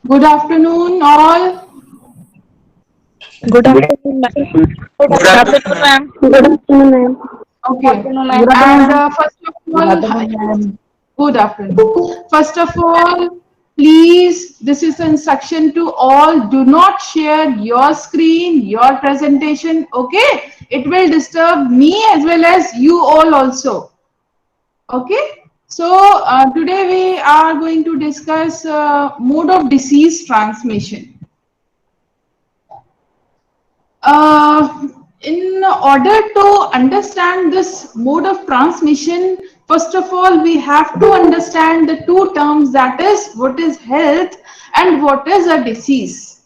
Good afternoon, all. Good Good afternoon, ma'am. good Good afternoon. afternoon, ma'am. Good afternoon, ma'am. Okay, Good afternoon, and ma'am. first of Good all, afternoon, ma'am. good afternoon. First of all, please, this is an instruction to all. Do not share your screen, your presentation. Okay, it will disturb me as well as you all also. Okay. So today we are going to discuss mode of disease transmission. Uh, in order to understand this mode of transmission, first of all, we have to understand the two terms, that is, what is health and what is a disease.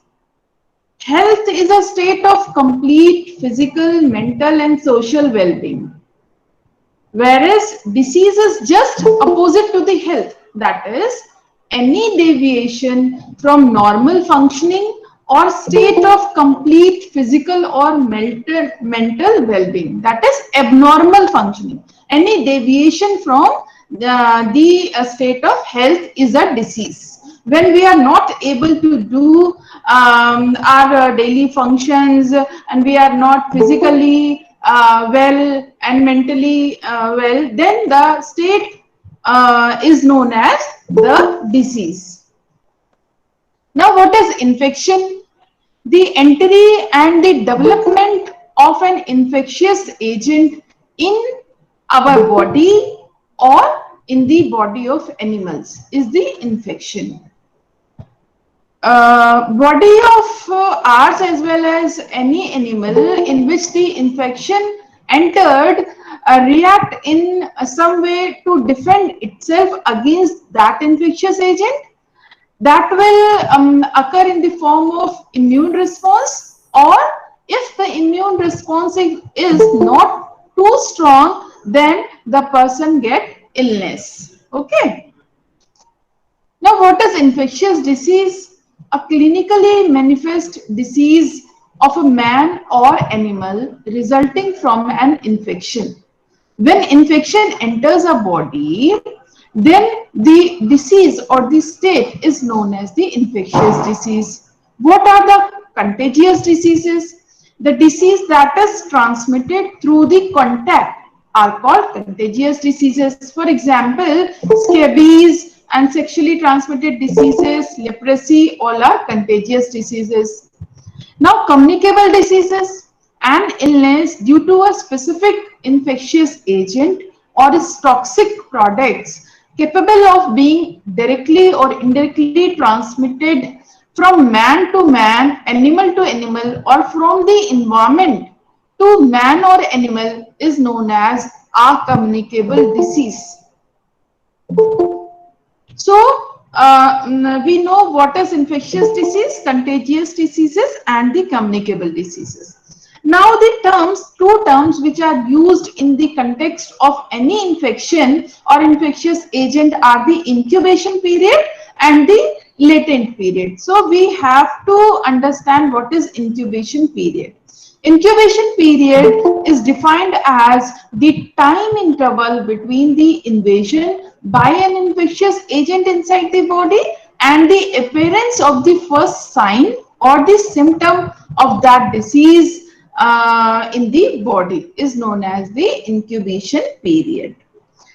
Health is a state of complete physical, mental, and social well being, whereas disease is just opposite to the health, that is any deviation from normal functioning or state of complete physical or mental well-being, that is abnormal functioning. Any deviation from the state of health is a disease. When we are not able to do our daily functions, and we are not physically well and mentally well, then the state is known as the disease. Now, what is infection? The entry and the development of an infectious agent in our body or in the body of animals is the infection. Body of ours as well as any animal in which the infection entered react in some way to defend itself against that infectious agent, that will occur in the form of immune response, or if the immune response is not too strong, then the person get illness. Okay. Now, what is infectious disease? A clinically manifest disease of a man or animal resulting from an infection. When infection enters a body, then the disease or the state is known as the infectious disease. What are the contagious diseases? The disease that is transmitted through the contact are called contagious diseases. For example, scabies and sexually transmitted diseases, leprosy, all are contagious diseases. Now, communicable diseases, an illness due to a specific infectious agent or its toxic products capable of being directly or indirectly transmitted from man to man, animal to animal, or from the environment to man or animal is known as a communicable disease. So, we know what is infectious disease, contagious diseases, and the communicable diseases. Now, the two terms which are used in the context of any infection or infectious agent are the incubation period and the latent period. So, we have to understand what is incubation period. Incubation period is defined as the time interval between the invasion by an infectious agent inside the body and the appearance of the first sign or the symptom of that disease in the body is known as the incubation period.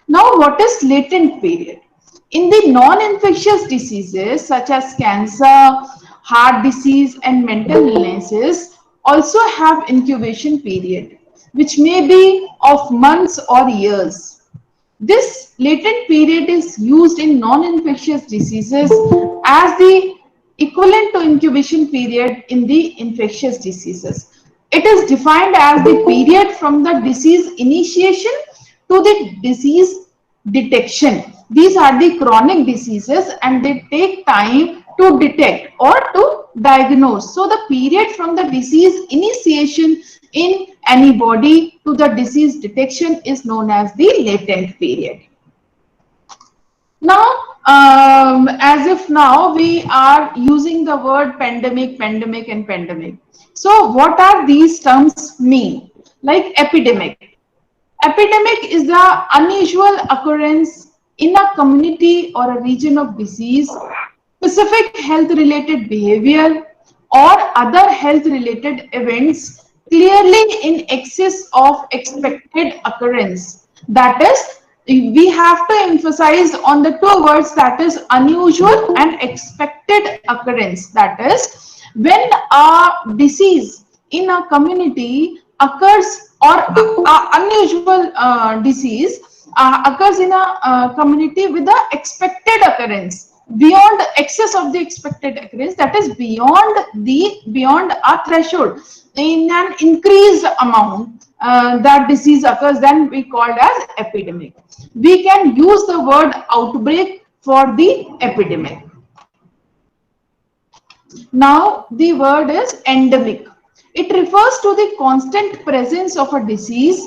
Now, what is latent period? In the non-infectious diseases such as cancer, heart disease, and mental illnesses also have incubation period, which may be of months or years. This latent period is used in non-infectious diseases as the equivalent to incubation period in the infectious diseases. It is defined as the period from the disease initiation to the disease detection. These are the chronic diseases and they take time to detect or to diagnose. So the period from the disease initiation in any body to the disease detection is known as the latent period. Now, as if now we are using the word pandemic, pandemic, and pandemic. So, what are these terms mean? Like epidemic. Epidemic is the unusual occurrence in a community or a region of disease specific health related behavior or other health related events clearly in excess of expected occurrence. That is, we have to emphasize on the two words, that is unusual and expected occurrence. That is, when a disease in a community occurs, or unusual disease occurs in a community with the expected occurrence, beyond excess of the expected occurrence, that is beyond a threshold, in an increased amount, that disease occurs, then we called as epidemic. We can use the word outbreak for the epidemic. Now the word is endemic. It refers to the constant presence of a disease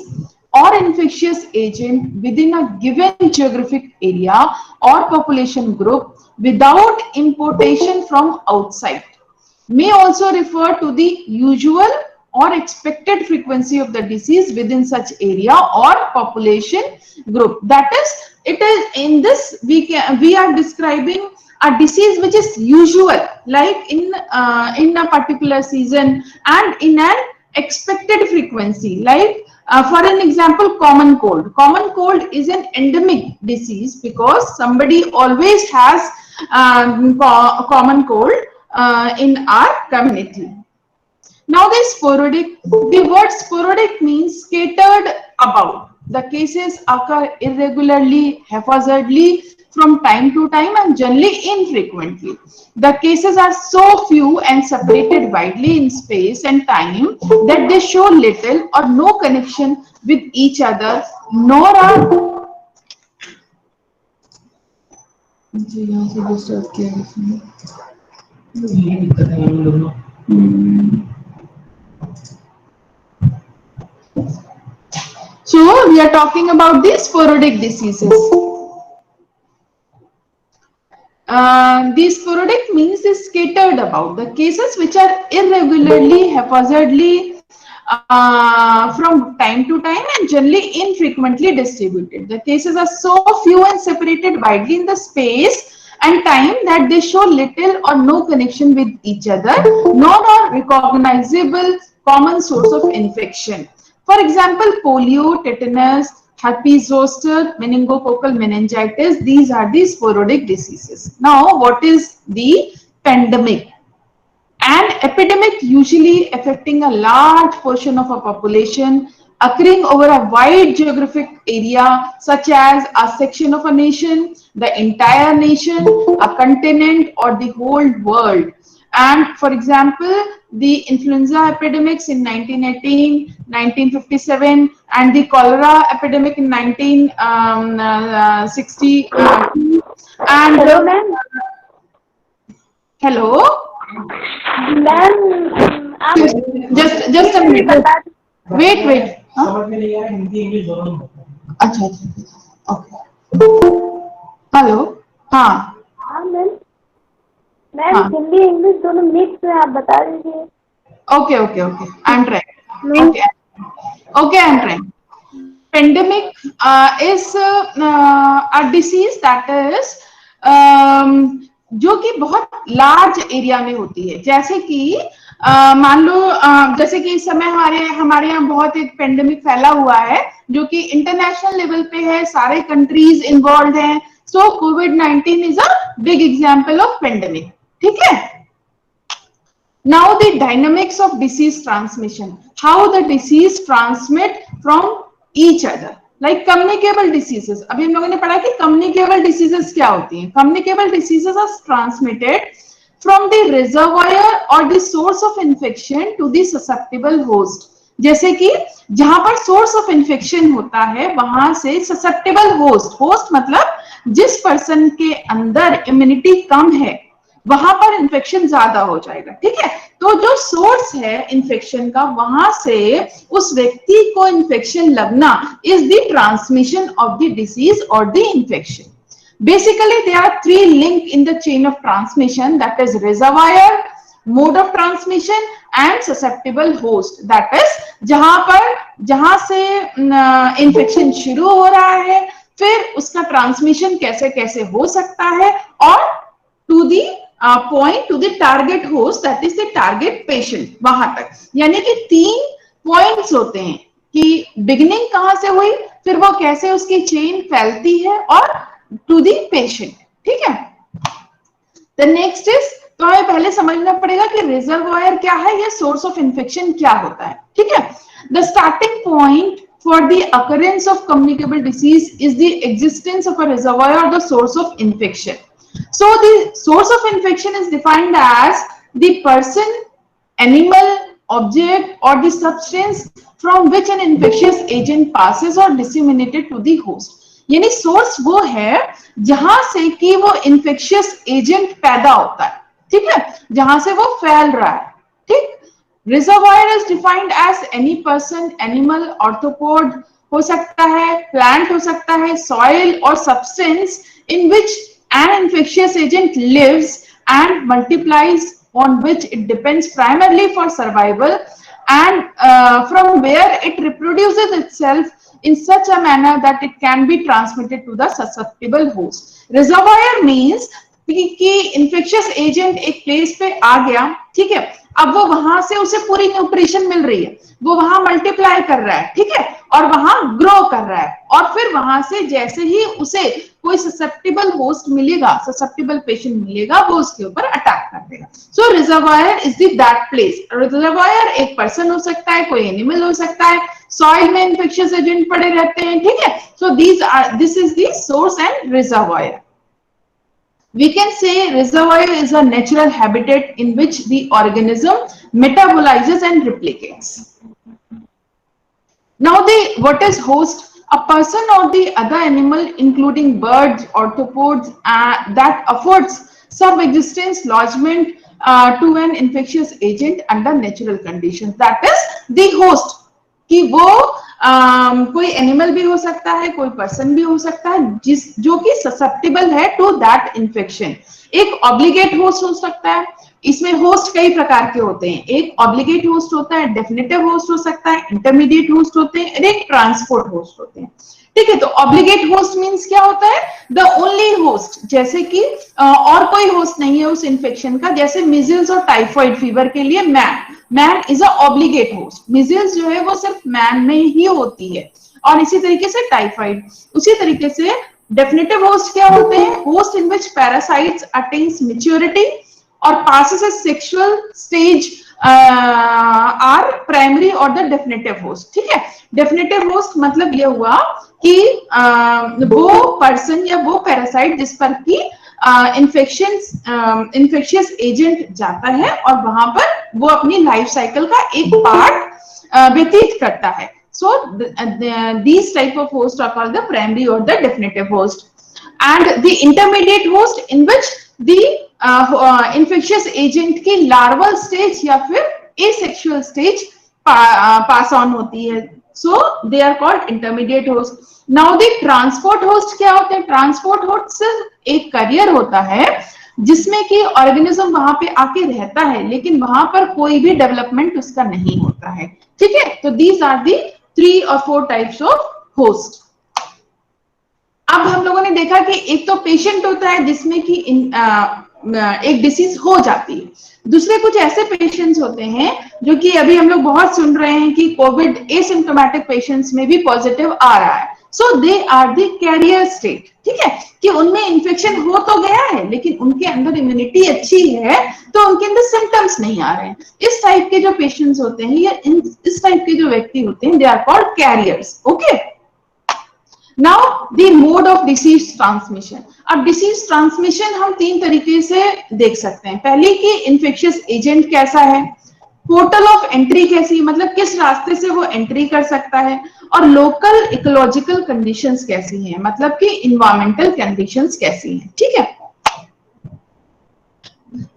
or infectious agent within a given geographic area or population group without importation from outside. May also refer to the usual or expected frequency of the disease within such area or population group. That is, it is in this we are describing a disease which is usual, like in a particular season, and in an expected frequency, like for an example, common cold. Common cold is an endemic disease because somebody always has common cold in our community. Now the sporadic, the word sporadic means scattered about. The cases occur irregularly, haphazardly, from time to time, and generally infrequently. The cases are so few and separated widely in space and time that they show little or no connection with each other, nor are So we are talking about the sporadic diseases. The sporadic means is scattered about. The cases which are irregularly, haphazardly, from time to time, and generally infrequently distributed. The cases are so few and separated widely in the space and time that they show little or no connection with each other, nor are recognizable common source of infection. For example, polio, tetanus, herpes zoster, meningococcal meningitis, these are the sporadic diseases. Now, what is the pandemic? An epidemic usually affecting a large portion of a population, occurring over a wide geographic area, such as a section of a nation, the entire nation, a continent, or the whole world. And for example, the influenza epidemics in 1918, 1957, and the cholera epidemic in 1960. And hello, ma'am. Hello. Ma'am just a minute. Wait. अच्छा okay hello हाँ ma'am Hindi English दोनों mix है, आप बता दीजिए. Okay I am trying. Okay, I am trying. Pandemic is a disease that is जो कि बहुत लार्ज एरिया में होती है. जैसे कि मान लो जैसे कि इस समय हमारे यहाँ बहुत एक पेंडेमिक फैला हुआ है जो कि इंटरनेशनल लेवल पे है, सारे कंट्रीज इन्वॉल्व हैं. सो कोविड-19 is a big example of pandemic. ठीक है. Now the dynamics of disease transmission, how the disease transmit from each other, like communicable diseases. अभी हम लोगों ने पढ़ा कि communicable diseases क्या होती हैं. Communicable diseases are transmitted from the reservoir or the source of infection to the susceptible host. जैसे कि जहां पर source of infection होता है वहां से susceptible host मतलब जिस पर्सन के अंदर इम्यूनिटी कम है वहां पर इन्फेक्शन ज्यादा हो जाएगा. ठीक है. तो जो सोर्स है इन्फेक्शन का वहां से उस व्यक्ति को इन्फेक्शन लगना is the transmission of the disease और the infection. Basically, there are three links in the chain of transmission, that is reservoir, mode of transmission and susceptible host. That is जहां से इन्फेक्शन शुरू हो रहा है, फिर उसका ट्रांसमिशन कैसे हो सकता है, और to the point to the target host, that is the target patient, वहां तक। यानी कि 3 पॉइंट्स होते हैं कि बिगिनिंग कहां से हुई, फिर वो कैसे उसकी चेन फैलती है और टू दी पेशेंट, ठीक है। द नेक्स्ट इज, तो हमें पहले समझना पड़ेगा कि रिजर्वायर क्या है या सोर्स ऑफ इन्फेक्शन क्या होता है, ठीक है। The starting point for the occurrence of communicable disease is the existence of a reservoir or the source of infection. So the source of infection is defined as the person, animal, object or the substance from which an infectious agent passes or disseminated to the host. यानी source वो है जहां से कि वो infectious agent पैदा होता है, ठीक है, जहां से वो फैल रहा है, ठीक। Reservoir is defined as any person, animal, arthropod हो सकता है, प्लांट हो सकता है, सॉइल और substance in which an infectious agent lives and multiplies, on which it depends primarily for survival, and from where it reproduces itself in such a manner that it can be transmitted to the susceptible host. Reservoir means कि infectious agent एक place पे आ गया, ठीक है, अब वो वहां से उसे पूरी न्यूट्रिशन मिल रही है, वो वहां मल्टीप्लाई कर रहा है, ठीक है, और वहां ग्रो कर रहा है, और फिर वहां से जैसे ही उसे कोई ससेप्टेबल होस्ट मिलेगा, ससेप्टेबल पेशेंट मिलेगा, वो उसके ऊपर अटैक कर देगा। So reservoir is the that place. Reservoir एक पर्सन हो सकता है, कोई एनिमल हो सकता है, सॉइल में इन्फेक्शियस एजेंट पड़े रहते हैं, ठीक है। So this is the source and reservoir. We can say reservoir is a natural habitat in which the organism metabolizes and replicates. Now what is host? A person or the other animal including birds, arthropods that affords subsistence lodgement to an infectious agent under natural conditions. That is the host. कि वो कोई animal भी हो सकता है, कोई person भी हो सकता है जो कि ससेप्टेबल है टू दैट इन्फेक्शन। एक ऑब्लिगेट होस्ट हो सकता है, इसमें होस्ट कई प्रकार के होते हैं, एक ऑब्लिगेट होस्ट होता है, डेफिनेटिव होस्ट हो सकता है, इंटरमीडिएट होस्ट होते हैं, और एक ट्रांसपोर्ट होस्ट होते हैं, ठीक है। तो ऑब्लिगेट होस्ट मींस क्या होता है? द ओनली होस्ट, जैसे कि और कोई होस्ट नहीं है उस इन्फेक्शन का, जैसे मिजल्स और टाइफाइड फीवर के लिए man is a obligate host. Measles जो है वो सिर्फ मैन में ही होती है, और इसी तरीके से टाइफाइड। उसी तरीके से डेफिनेटिव होस्ट क्या होते हैं? Host in which parasites attains maturity और passes a sexual stage are primary or the definitive host, ठीक है। definitive host मतलब ये हुआ कि वो पर्सन या वो पैरासाइट जिस पर की इन्फेक्शियस एजेंट जाता है और वहां पर वो अपनी लाइफ साइकिल का एक पार्ट व्यतीत करता है। So these type of hosts are called the primary or the definitive host, and the intermediate host in which the infectious agent की larval stage या फिर asexual stage pass on होती है, so they are called intermediate host. Now the transport host क्या होते हैं? transport host एक career होता है जिसमें कि ऑर्गेनिज्म वहां पे आके रहता है, लेकिन वहां पर कोई भी डेवलपमेंट उसका नहीं होता है, ठीक है। तो these are the 3 or 4 types of host. अब हम लोगों ने देखा कि एक तो पेशेंट होता है जिसमें कि एक डिसीज हो जाती है, दूसरे कुछ ऐसे पेशेंट्स होते हैं जो कि अभी हम लोग बहुत सुन रहे हैं कि कोविड एसिम्प्टोमेटिक पेशेंट्स में भी पॉजिटिव आ रहा है। So they are the carrier state, ठीक है, कि उनमें इन्फेक्शन हो तो गया है लेकिन उनके अंदर इम्यूनिटी अच्छी है तो उनके अंदर सिम्टम्स नहीं आ रहे हैं। इस टाइप के जो पेशेंट्स होते हैं या इस टाइप के जो व्यक्ति होते हैं, they are called carriers, okay. Now the mode of disease transmission. अब डिसीज ट्रांसमिशन हम 3 तरीके से देख सकते हैं। पहले कि इन्फेक्शियस एजेंट कैसा है, पोर्टल ऑफ एंट्री कैसी, मतलब किस रास्ते से वो एंट्री कर सकता है, और लोकल इकोलॉजिकल कंडीशंस कैसी हैं, मतलब कि इन्वायरमेंटल कंडीशंस कैसी हैं, ठीक है।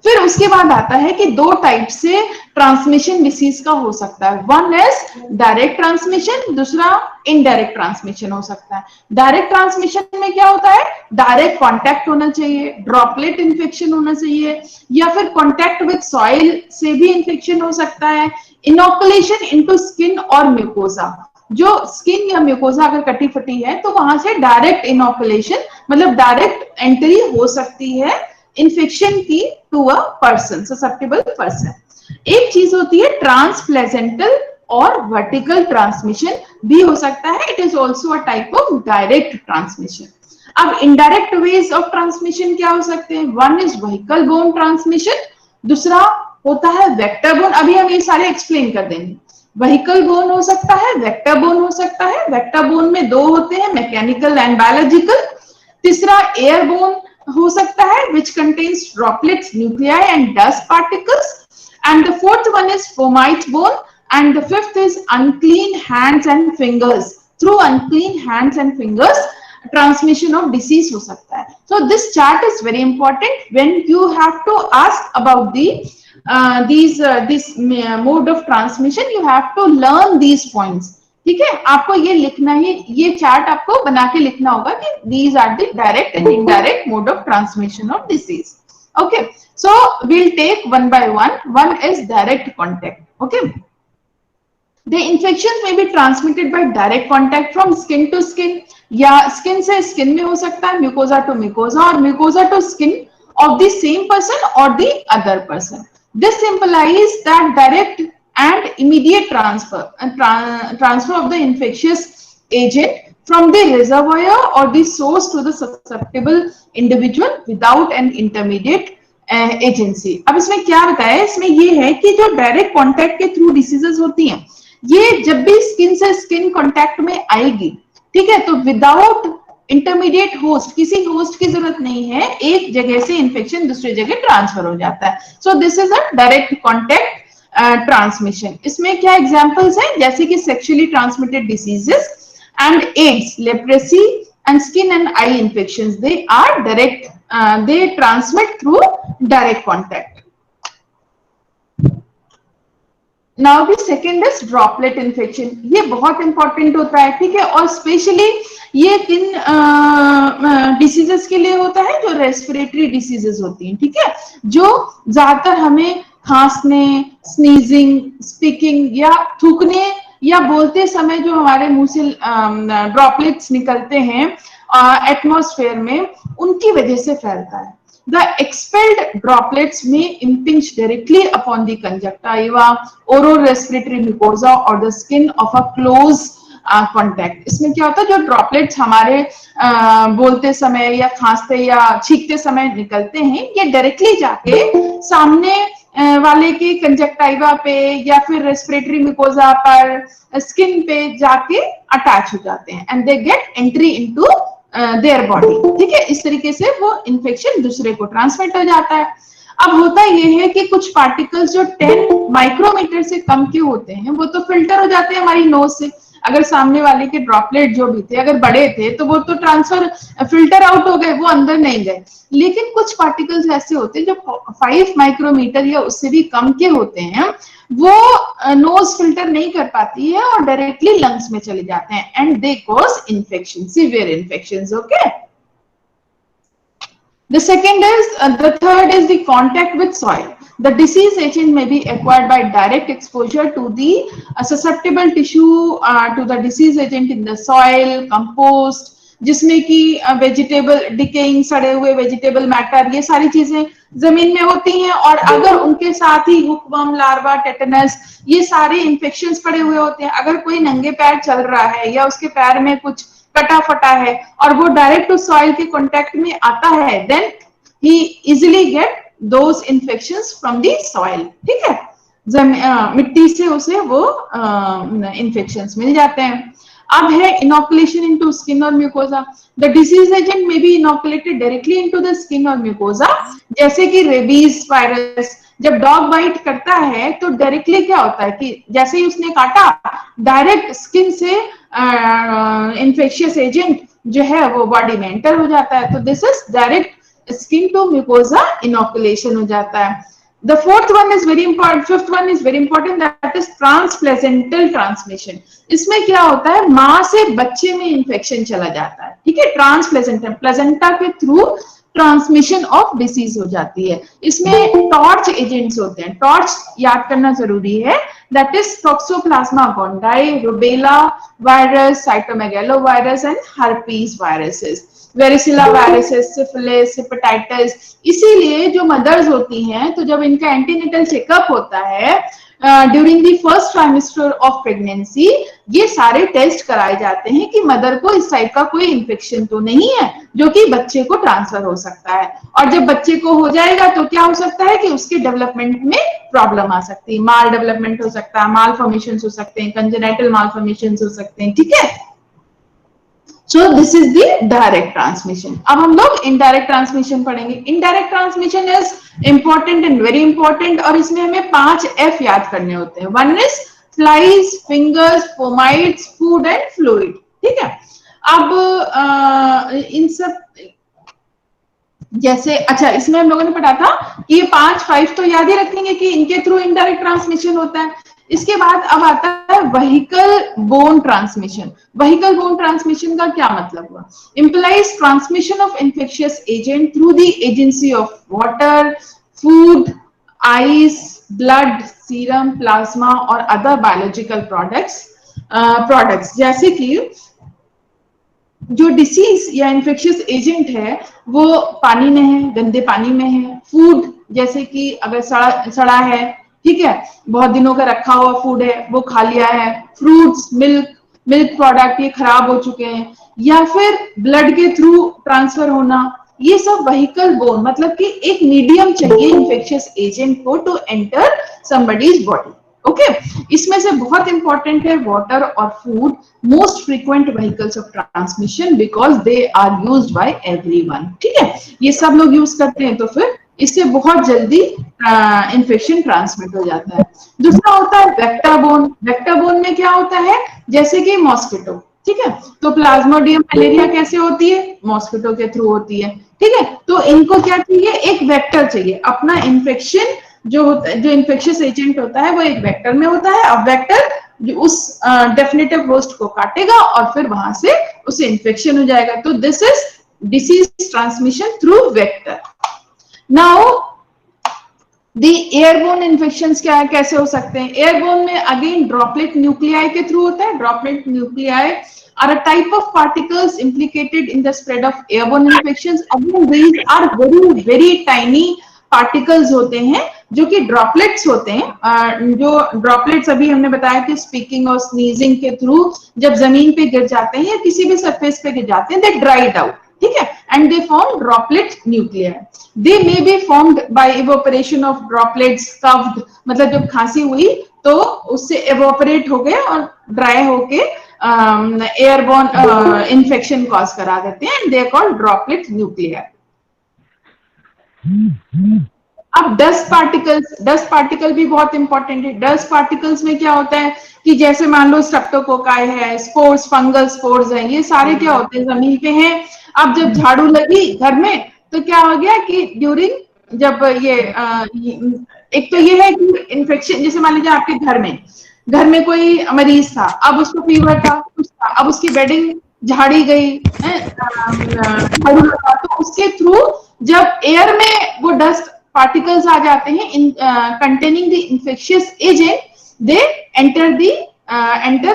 फिर उसके बाद आता है कि 2 टाइप से ट्रांसमिशन डिसीज का हो सकता है। वन इज डायरेक्ट ट्रांसमिशन, दूसरा इनडायरेक्ट ट्रांसमिशन हो सकता है। डायरेक्ट ट्रांसमिशन में क्या होता है? डायरेक्ट कांटेक्ट होना चाहिए, ड्रॉपलेट इन्फेक्शन होना चाहिए, या फिर कांटेक्ट विद सॉइल से भी इन्फेक्शन हो सकता है। इनोकुलेशन इनटू स्किन और म्यूकोसा, जो स्किन या म्यूकोसा अगर कटी फटी है तो वहां से डायरेक्ट इनोकुलेशन मतलब डायरेक्ट एंट्री हो सकती है इन्फेक्शन की to a person, susceptible person. एक चीज होती है ट्रांसप्लेजेंटल और वर्टिकल ट्रांसमिशन भी हो सकता है, it is also a type of direct transmission. अब इनडायरेक्ट वेज ऑफ ट्रांसमिशन क्या हो सकते हैं? One is vehicle borne transmission, दूसरा होता है वेक्टर बोर्न। अभी हम ये सारे एक्सप्लेन कर देंगे। व्हीकल बोर्न हो सकता है, वेक्टर बोर्न हो सकता है। वेक्टर बोर्न में दो होते हैं, मैकेनिकल एंड बायोलॉजिकल। तीसरा एयरबोर्न हो सकता है, which contains droplets, nuclei and dust particles. And the fourth one is fomite-borne, and the fifth is unclean hands and fingers. Through unclean hands and fingers, transmission of disease हो सकता है. So this chart is very important when you have to ask about this mode of transmission. You have to learn these points. ठीक है, आपको ये लिखना ही, ये chart आपको बना के लिखना होगा कि these are the direct and indirect mode of transmission of disease. Okay, so we'll take one by one. One is direct contact. Okay, the infections may be transmitted by direct contact from skin to skin, या skin से skin में हो सकता है, mucosa to mucosa और mucosa to skin of the same person or the other person. This implies that direct and immediate transfer of the infectious agent from the reservoir or the source to the susceptible individual without an intermediate agency. अब इसमें क्या बताया, इसमें ये है कि जो direct contact के थ्रू डिसीजेस होती हैं, ये जब भी स्किन से स्किन कांटेक्ट में आएगी, ठीक है, तो विदाउट इंटरमीडिएट होस्ट, किसी होस्ट की जरूरत नहीं है, एक जगह से इन्फेक्शन दूसरी जगह ट्रांसफर हो जाता है। So this is a direct contact transmission. इसमें क्या एग्जांपल्स हैं, जैसे कि sexually transmitted diseases and AIDS, leprosy and skin and eye infections, they are direct, they transmit through direct contact. Now the second is droplet infection. ये बहुत important होता है, ठीक है, और स्पेशली ये किन डिसीजेस के लिए होता है, जो रेस्पिरेटरी डिसीजेस होती हैं, ठीक है, जो ज्यादातर हमें खांसने, स्नीजिंग, स्पीकिंग या थूकने या बोलते समय जो हमारे मुंह से ड्रॉपलेट्स निकलते हैं एटमॉस्फेयर में, उनकी वजह से फैलता है। The expelled droplets may impinge directly upon the conjunctiva, oroprespiratory mucosa or the skin of a close contact. इसमें क्या होता है, जो ड्रॉपलेट्स हमारे बोलते समय या खांसते या छींकते समय निकलते हैं, ये डायरेक्टली जाके सामने वाले के कंजक्टिवा पे या फिर रेस्पिरेटरी म्यूकोसा पर, स्किन पे जाके अटैच हो जाते हैं and they get entry into their body, ठीक है, इस तरीके से वो इन्फेक्शन दूसरे को ट्रांसमिट हो जाता है। अब होता ये है कि कुछ पार्टिकल्स जो 10 माइक्रोमीटर से कम के होते हैं, वो तो फिल्टर हो जाते हैं हमारी नोज से। अगर सामने वाले के ड्रॉपलेट जो भी थे अगर बड़े थे तो वो तो ट्रांसफर फिल्टर आउट हो गए, वो अंदर नहीं गए। लेकिन कुछ पार्टिकल्स ऐसे होते हैं जो 5 माइक्रोमीटर या उससे भी कम के होते हैं, वो नोज फिल्टर नहीं कर पाती है और डायरेक्टली लंग्स में चले जाते हैं and they cause infection, severe infections. Okay, the third is the contact with soil. The disease agent may be acquired by direct exposure to the susceptible tissue to the disease agent in the soil, compost, जिसमें कि vegetable decaying, सड़े हुए vegetable matter, ये सारी चीजें जमीन में होती हैं, और अगर उनके साथ ही हुकवर्म, लार्वा, टेटनस, ये सारे इंफेक्शंस पड़े हुए होते हैं। अगर कोई नंगे पैर चल रहा है या उसके पैर में कुछ कटा फटा है और वो डायरेक्ट टू सॉइल के कांटेक्ट में आता है, then he easily get those infections from the soil, ठीक है, मिट्टी से उसे वो इन्फेक्शंस मिल जाते हैं। अब है इनोकुलेशन इनटू स्किन और mucosa. The disease agent may be inoculated directly into the skin और म्यूकोसा, जैसे कि रेबीज वायरस जब डॉग बाइट करता है तो डायरेक्टली क्या होता है कि जैसे ही उसने काटा, डायरेक्ट स्किन से इन्फेक्शियस एजेंट जो है वो बॉडी में एंटर हो जाता है, तो this is direct skin to mucosa inoculation हो जाता है। The fifth one is very important, that is transplacental transmission. इसमें क्या होता है, माँ से बच्चे में इन्फेक्शन चला जाता है, ठीक है, ट्रांसप्लेसेंटा, प्लेसेंटा के थ्रू ट्रांसमिशन ऑफ डिसीज हो जाती है। इसमें टॉर्च एजेंट्स होते हैं, टॉर्च याद करना जरूरी है, that is toxoplasma gondii, rubella virus, cytomegalo virus and herpes viruses. Varicella viruses, syphilis, hepatitis. इसीलिए जो मदर्स होती हैं, तो जब इनका एंटीनेटल चेकअप होता है during the first trimester of pregnancy, ये सारे टेस्ट कराए जाते हैं कि मदर को इस टाइप का कोई इन्फेक्शन तो नहीं है जो कि बच्चे को ट्रांसफर हो सकता है। और जब बच्चे को हो जाएगा तो क्या हो सकता है कि उसके डेवलपमेंट में प्रॉब्लम आ सकती है, माल डेवलपमेंट हो सकता है, माल फॉर्मेशन हो सकते हैं, कंजेनाइटल माल फॉर्मेशन हो सकते हैं, ठीक है। So this is the direct transmission. अब हम लोग इनडायरेक्ट ट्रांसमिशन पढ़ेंगे। Indirect transmission is important and very important, और इसमें हमें 5 F याद करने होते हैं। One is flies, fingers, fomites, food and fluid, ठीक है। अब इन सब जैसे, अच्छा, इसमें हम लोगों ने पढ़ा था कि ये 5 तो याद ही रखेंगे कि इनके थ्रू इनडायरेक्ट ट्रांसमिशन होता है। इसके बाद अब आता है vehicle bone transmission. Vehicle bone transmission का क्या मतलब हुआ? Implies transmission of infectious agent through the agency of water, food, ice, blood, serum, plasma और अदर बायोलॉजिकल प्रोडक्ट्स। जैसे कि जो डिसीज या इन्फेक्शियस एजेंट है वो पानी में है, गंदे पानी में है। फूड, जैसे कि अगर सड़ा है, ठीक है, बहुत दिनों का रखा हुआ फूड है, वो खा लिया है। फ्रूट्स, मिल्क प्रोडक्ट ये खराब हो चुके हैं, या फिर ब्लड के थ्रू ट्रांसफर होना, ये सब व्हीकल बोन, मतलब कि एक मीडियम चाहिए इन्फेक्शियस एजेंट को to enter somebody's body. Okay, इसमें से बहुत इंपॉर्टेंट है वाटर और food, most frequent vehicles of transmission because they are used by everyone, ठीक है। ये सब लोग यूज करते हैं, तो फिर इससे बहुत जल्दी इन्फेक्शन ट्रांसमिट हो जाता है। दूसरा होता है वेक्टर बोन। वेक्टर बोन में क्या होता है? जैसे कि मॉस्किटो, ठीक है, तो प्लाज्मोडियम मलेरिया कैसे होती है? मॉस्किटो के थ्रू होती है, ठीक है। तो इनको क्या चाहिए? एक वेक्टर चाहिए। अपना इन्फेक्शन जो इन्फेक्शियस एजेंट होता है वो एक वेक्टर में होता है। अब वेक्टर उस डेफिनेटिव होस्ट को काटेगा और फिर वहां से उसे इन्फेक्शन हो जाएगा। तो this is disease transmission through vector. Now the airborne infections क्या है, कैसे हो सकते हैं? एयरबोर्न में अगेन ड्रॉपलेट न्यूक्लियाई के थ्रू होता है। Droplet nuclei are a type of particles implicated in the spread of airborne infections. Again, these are very tiny particles होते हैं जो कि ड्रॉपलेट्स होते हैं। जो ड्रॉपलेट्स अभी हमने बताया कि स्पीकिंग और स्नीजिंग के थ्रू जब जमीन पे गिर जाते हैं या किसी भी सरफेस पे गिर जाते हैं, दे ड्राइड आउट, ठीक है, and they form droplet nuclei. They may be formed by evaporation of droplets curved, मतलब जब खांसी हुई तो उससे इवोपरेट हो गए और ड्राई होके एयरबोर्न इन्फेक्शन कॉज करा देते हैं, and they are called droplet nuclei. अब डस्ट पार्टिकल भी बहुत इंपॉर्टेंट है। डस्ट पार्टिकल्स में क्या होता है कि जैसे मान लो स्ट्रेप्टोकोकाई है, स्पोर्स, फंगल स्पोर्स है, ये सारे क्या होते हैं? जमीन पे हैं। अब जब झाड़ू लगी घर में तो क्या हो गया कि ड्यूरिंग जब एक तो ये है कि इन्फेक्शन, जैसे मान लीजिए आपके घर में कोई मरीज था, अब उसको फीवर था, कुछ था, अब उसकी बेडिंग झाड़ी गई, झाड़ू लगा, तो उसके थ्रू जब एयर में वो डस्ट पार्टिकल्स आ जाते हैं in containing the infectious agent, they enter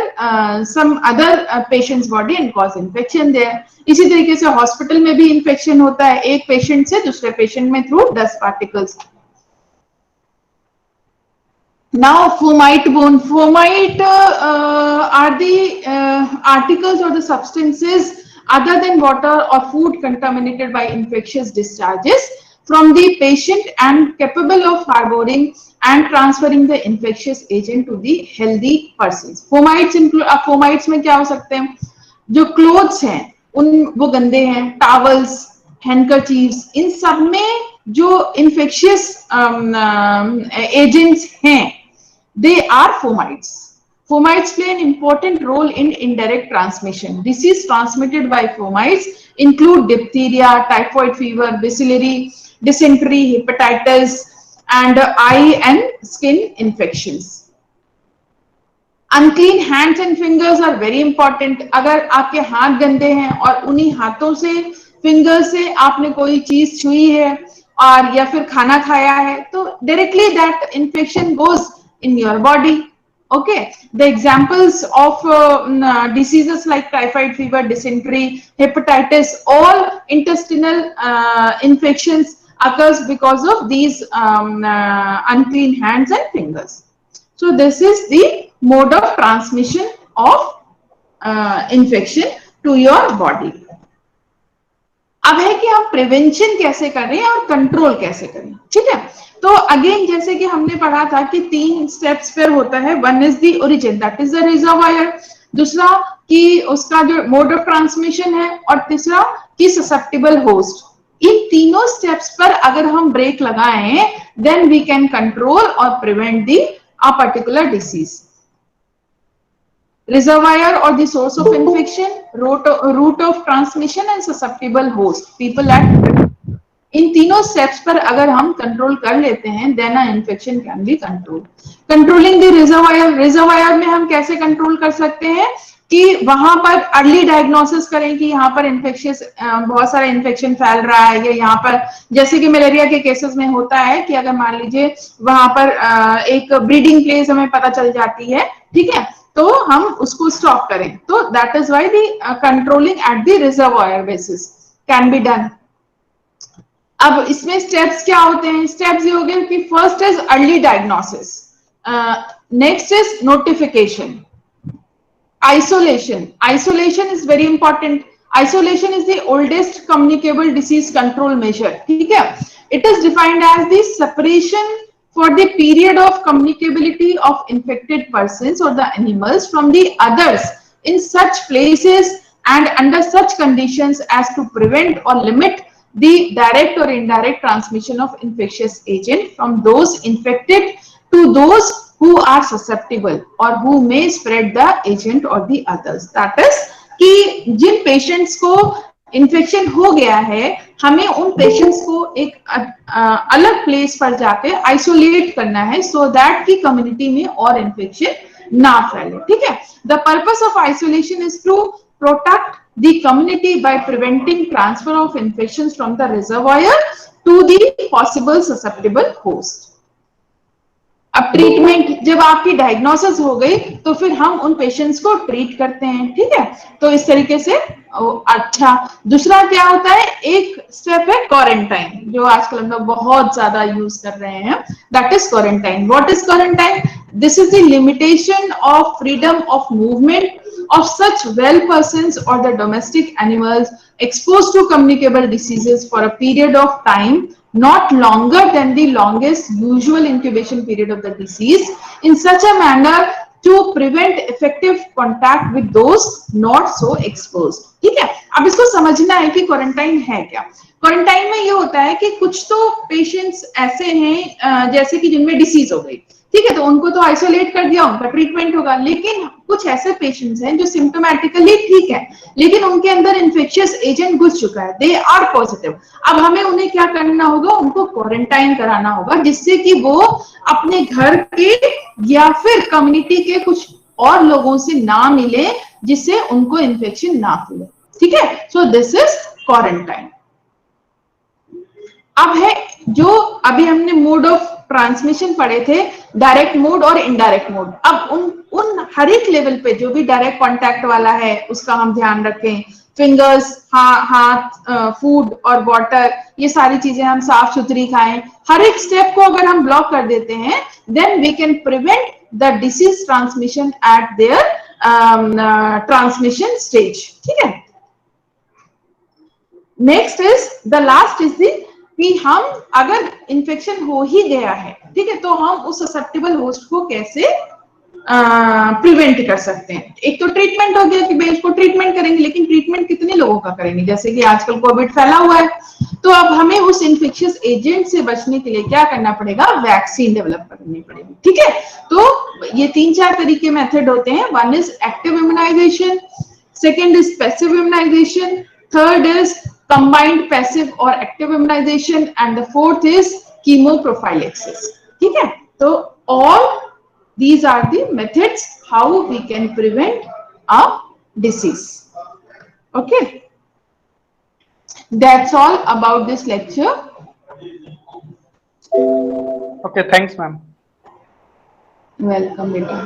some other patient's body and cause infection there. इसी तरीके से हॉस्पिटल में भी इंफेक्शन होता है एक पेशेंट से दूसरे पेशेंट में through dust particles. Now fomite bone. Fomite are the articles or the substances other than water or food contaminated by infectious discharges from the patient and capable of harboring and transferring the infectious agent to the healthy persons. Fomites include, fomites में क्या हो सकते हैं? जो clothes हैं उन वो गंदे हैं, टावल्स, हैंडकरचीफ्स, इन सब में जो इन्फेक्शियस एजेंट्स हैं, they are fomites. Fomites play an important role in indirect transmission. Disease transmitted by fomites include diphtheria, typhoid fever, bacillary, dysentery, hepatitis, and eye and skin infections. Unclean hands and fingers are very important. अगर आपके हाथ गंदे हैं और उन्हीं हाथों से, finger से आपने कोई चीज छुई है और या फिर खाना खाया है, तो directly that infection goes in your body. Okay, the examples of diseases like typhoid fever, dysentery, hepatitis, all intestinal infections occurs because of these unclean hands and fingers. So this is the mode of transmission of infection to your body. अब है कि आप prevention कैसे करें और control कैसे करें, ठीक है। तो अगेन जैसे कि हमने पढ़ा था कि 3 स्टेप्स पर होता है, one is the origin, that is the reservoir, दूसरा कि उसका जो मोड ऑफ ट्रांसमिशन है, और तीसरा कि ससेप्टेबल होस्ट। इन तीनों स्टेप्स पर अगर हम ब्रेक लगाएं, देन वी कैन कंट्रोल और prevent the a particular disease. Reservoir or the source of infection, route of transmission and susceptible host, people at इन तीनों स्टेप्स पर अगर हम कंट्रोल कर लेते हैं, then a infection can be control. Controlling the reservoir, reservoir में हम कैसे कंट्रोल कर सकते हैं कि वहां पर अर्ली डायग्नोसिस करें कि यहाँ पर इन्फेक्शियस बहुत सारा इन्फेक्शन फैल रहा है, या यहाँ पर जैसे कि मलेरिया के केसेस में होता है कि अगर मान लीजिए वहां पर एक ब्रीडिंग प्लेस हमें पता चल जाती है, ठीक है, तो हम उसको स्टॉप करें। तो that is why the controlling at the reservoir basis can be done. अब इसमें स्टेप्स क्या होते हैं? स्टेप्स ये हो गए कि first is early diagnosis, next is notification, isolation. Isolation is very important. Isolation is the oldest communicable disease control measure, ठीक है। It is defined as the separation for the period of communicability of infected persons or the animals from the others in such places and under such conditions as to prevent or limit the direct or indirect transmission of infectious agent from those infected to those who are susceptible or who may spread the agent or the others. That is कि जिन patients को infection हो गया है, हमें उन patients को एक अलग प्लेस पर जाके आइसोलेट करना है, सो दैट की कम्युनिटी में और इन्फेक्शन ना फैले, ठीक है। The purpose of isolation is to protect the community by preventing transfer of infections from the reservoir to the possible susceptible host. अब ट्रीटमेंट, जब आपकी डायग्नोसिस हो गई तो फिर हम उन पेशेंट्स को ट्रीट करते हैं, ठीक है। तो इस तरीके से अच्छा। दूसरा क्या होता है, एक स्टेप है क्वारंटाइन, जो आजकल हम लोग बहुत ज्यादा यूज कर रहे हैं, that is quarantine. What is quarantine? This is the limitation of freedom of movement of such well persons or the domestic animals exposed to communicable diseases for a period of time not longer than the longest usual incubation period of the disease, in such a manner to prevent effective contact with those not so exposed. ठीक है। अब इसको समझना है कि quarantine है क्या। Quarantine में ये होता है कि कुछ तो पेशेंट्स ऐसे हैं जैसे कि जिनमें डिसीज हो गई, ठीक है, तो उनको तो आइसोलेट कर दिया, उनका ट्रीटमेंट होगा। लेकिन कुछ ऐसे पेशेंट्स हैं जो सिम्टोमेटिकली ठीक है, लेकिन उनके अंदर इन्फेक्शियस एजेंट घुस चुका है, दे आर पॉजिटिव। अब हमें उन्हें क्या करना होगा? उनको क्वारंटाइन कराना होगा, जिससे कि वो अपने घर के या फिर कम्युनिटी के कुछ और लोगों से ना मिले, जिससे उनको इन्फेक्शन ना फैले, ठीक है। So this is quarantine. अब है जो अभी हमने मोड ऑफ ट्रांसमिशन पढ़े थे, डायरेक्ट मोड और इनडायरेक्ट मोड। अब उन हर एक लेवल पे जो भी डायरेक्ट कांटेक्ट वाला है उसका हम ध्यान रखें। फिंगर्स, हाथ, फूड और वाटर, ये सारी चीजें हम साफ सुथरी खाएं। हर एक स्टेप को अगर हम ब्लॉक कर देते हैं, then we can prevent the disease transmission at their transmission stage, ठीक है। Next is the last is the कि हम अगर इन्फेक्शन हो ही गया है, ठीक है, तो हम उस ससेप्टेबल होस्ट को कैसे प्रिवेंट कर सकते हैं। एक तो ट्रीटमेंट हो गया कि भाई उसको ट्रीटमेंट करेंगे, लेकिन ट्रीटमेंट कितने लोगों का करेंगे? जैसे कि आजकल कोविड फैला हुआ है, तो अब हमें उस इन्फेक्शियस एजेंट से बचने के लिए क्या करना पड़ेगा? वैक्सीन डेवलप करनी पड़ेगी, ठीक है। तो ये 3-4 तरीके मेथड होते हैं। One is active immunization, second is passive immunization, third is combined passive or active immunization, and the fourth is chemoprophylaxis, ठीक है। तो all these are the methods how we can prevent a disease. Okay, that's all about this lecture. Okay, thanks ma'am. Welcome, beta.